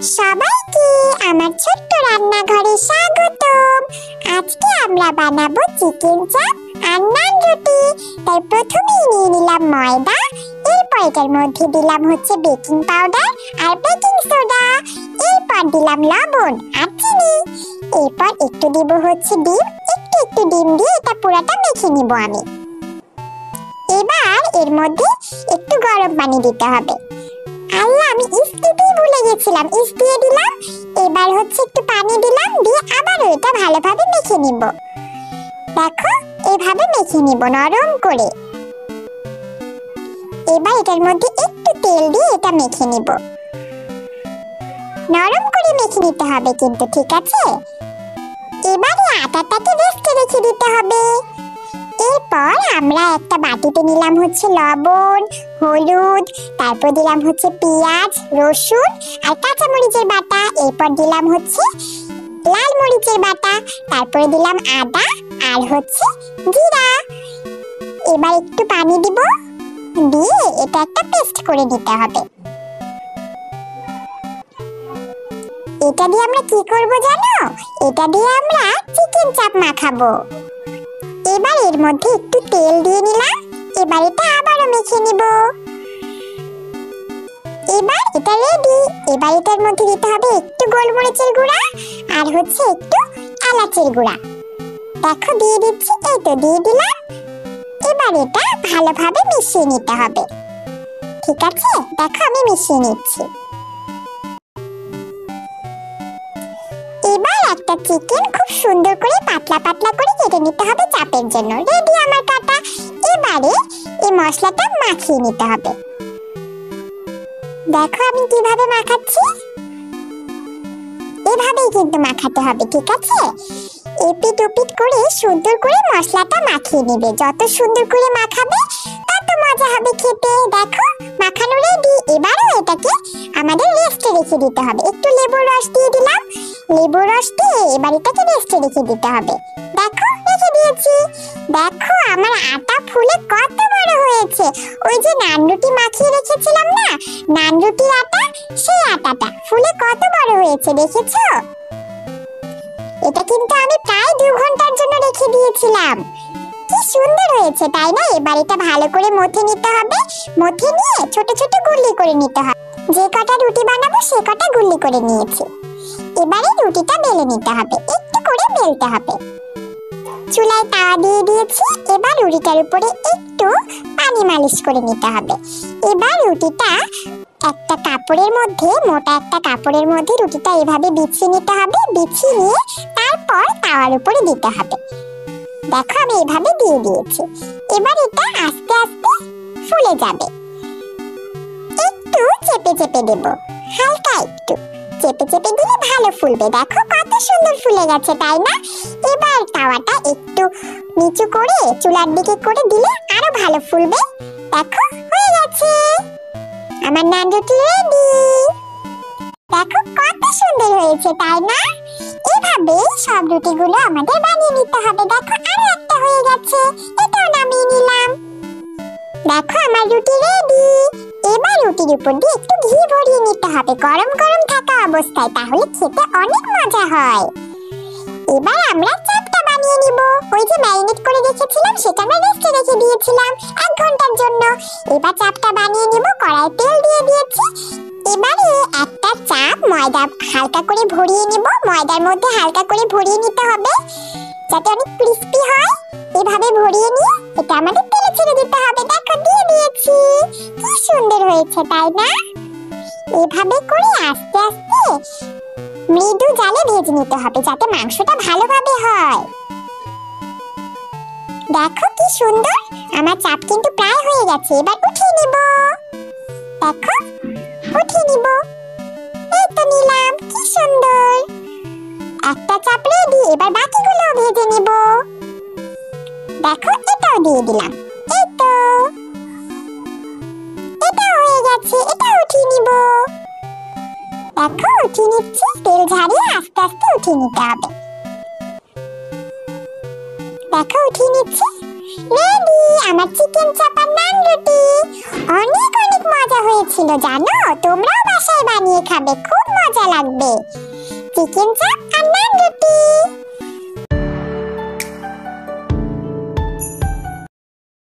সবাইকে আমার ছোট্ট রান্নাঘরে স্বাগতম। আজকে আমরা বানাবো চিকেন চাপ আর নান রুটি। তাই প্রথমেই নিয়ে নিলাম ময়দা, এরপর এটার মধ্যে দিলাম বেকিং পাউডার আর বেকিং সোডা, এরপর দিলাম লবণ আর চিনি, এরপর একটু দিব ডিম। একটু ডিম দিয়ে এটা পুরোটা মেখে নিব আমি। এবার এর মধ্যে একটু গরম পানি দিতে হবে। আল্লাহ, আমি ইস্টই ভুলে গেছিলাম, ইস্ট দিয়ে দিলাম। এবার একটু পানি দিলাম, দিয়ে আবার এটা ভালোভাবে মেখে নিব। দেখো, এভাবে মেখে নিব নরম করে। এবার এটার মধ্যে একটু তেল দিয়ে এটা মেখে নিব। নরম করে মেখে নিতে হবে কিন্তু, ঠিক আছে? এবারে আটাটাকে রেস্টে রেখে দিতে হবে। এরপর আমরা একটা বাটিতে নিলাম লবণ, হলুদ, তারপর দিলাম পেঁয়াজ, রসুন আর কাঁচামরিচের বাটা, এরপর দিলাম লাল মরিচের বাটা, তারপরে দিলাম আদা আর জিরা। এবার একটু পানি দিব, দিয়ে এটা একটা পেস্ট করে নিতে হবে। এটা দিয়ে আমরা কি করব জানো? এটা দিয়ে আমরা চিকেন চাপ মাখাবো। এবার এর মধ্যে একটু তেল দিয়ে নিলাম। এবার এটা আবারও মেখে নিব। এবার এটা রেডি। এবার এটার মধ্যে দিতে হবে একটু গোলমরিচের গুঁড়া আর একটু এলাচের গুঁড়া। দেখো, দিয়ে দিচ্ছি, এই তো দিয়ে দিলাম। এবার এটা ভালোভাবে মিশিয়ে নিতে হবে, ঠিক আছে? দেখো, আমি মিশিয়ে নিচ্ছি। এবার একটা চিকেন খুব সুন্দর করে পাতলা পাতলা করে কেটে নিতে হবে চাপের জন্য। রেডি আমার কাটা। এবারে এই মশলাটা মাখিয়ে নিতে হবে। দেখো আমি কিভাবে মাখাচ্ছি। এভাবেই কিন্তু মাখাতে হবে, ঠিক আছে? এপিট ওপিট করে সুন্দর করে মশলাটা মাখিয়ে নেবে। যত সুন্দর করে মাখাবে তত মজা হবে খেতে। দেখো, মাখানো রেডি। এবারও এটাকে আমাদের রেস্টে রেখে দিতে হবে। একটু লেবুর রস দিয়ে দিলাম। লেবুর রস দিয়ে এবার এটাকে রেস্টে রেখে দিতে হবে। দেখো, রেখে দিয়েছি। দেখো, আমার আটা ফুলে কত বড় হয়েছে। ওই যে নান রুটি মাখিয়ে রেখেছিলাম না, নান রুটির আটা, সেই আটাটা ফুলে কত বড় হয়েছে, দেখেছো? এটা কিন্তু আমি প্রায় 2 ঘন্টার জন্য রেখে দিয়েছিলাম। কি সুন্দর হয়েছে, তাই না? এবার এটা ভালো করে মথে নিতে হবে। মথে নিয়ে ছোট ছোট গুল্লি করে নিতে হবে। যে কটা রুটি বানাবো সে কটা গুল্লি করে নিয়েছি। এবারে রুটিটা বেলে নিতে হবে, একটু করে বেলতে হবে। চুলায় তাওয়া দিয়ে দিয়েছি। এবার রুটিটার উপরে একটু পানি মালিশ করে নিতে হবে। এবার রুটিটা একটা কাপড়ের মধ্যে, মোটা একটা কাপড়ের মধ্যে রুটিটা এভাবে বিছিয়ে নিতে হবে। বিছিয়ে নিয়ে তারপর তাওয়ার উপরে দিতে হবে। দেখো, আমি এভাবে দিয়ে দিয়েছি। এবার এটা আস্তে আস্তে ফুলে যাবে। একটু চেপে চেপে দেব, হালকা একটু চেপে চেপে দিলে ভালো ফুলবে। দেখো কত সুন্দর ফুলে গেছে, তাই না? এবার তাওয়াটা একটু নিচু করে চুলার দিকে করে দিলে আরো ভালো ফুলবে। দেখো, হয়ে গেছে আমার নান রুটি রেডি। দেখো কত সুন্দর হয়েছে, তাই না? এভাবে সব রুটিগুলো আমাদের বানিয়ে নিতে হবে। দেখো, আরো একটা হয়ে গেছে, এটাও নামিয়ে নিলাম। দেখো, আমার রুটি রেডি। এবার রুটির উপর দিয়ে একটু ঘি ভরিয়ে নিতে হবে গরম গরম থাকা অবস্থায়, তাহলে খেতে অনেক মজা হয়। এবার আমরা চাপটা বানিয়ে নিব। ওই যে ম্যারিনেট করে রেখেছিলাম, সেটা আমরা রেস্টে রেখে দিয়েছিলাম 1 ঘন্টার জন্য। এবার চাপটা বানিয়ে নিব। কড়াই তেল দিয়ে দিয়েছি। এবারে একটা চাপ ময়দা হালকা করে ভরিয়ে নিব। ময়দার মধ্যে হালকা করে ভরিয়ে নিতে হবে যাতে অনেক ক্রিস্পি হয়। এভাবে ভরিয়ে নিয়ে এটা আমাদের তেলে ছেড়ে দিতে হবে। দেখো, দিয়ে দিয়েছি। কি সুন্দর হয়েছে, তাই না? এভাবে করে আস্তে আস্তে মৃদু জালে ভেজে নিতে হবে যাতে মাংসটা ভালোভাবে হয়। দেখো কি সুন্দর, আমার চাপ কিন্তু প্রায় হয়ে গেছে। এবার উঠিয়ে নিব। দেখো, উঠিয়ে নিব। এই তো নিলাম, কি সুন্দর। একটা চাপ রেডি। এবার বাকিগুলোও ভেজে নিব। দেখো, এটাও দিয়ে দিলাম। এই তো, এটাও হয়ে গেছে। এটাও উঠিয়ে নিব। দেখো, উঠিয়ে নিচ্ছি। তেল ঝাড়িয়ে আস্তে আস্তে উঠিয়ে নিতে হবে। দেখো, উঠিয়ে নিচ্ছি। রেডি আমার চিকেন চাপ আর নান রুটি। অনেক অনেক মজা হয়েছিল জানো। তোমরাও বাসায় বানিয়ে খাবে, খুব মজা লাগবে। চিকেন চাপ আর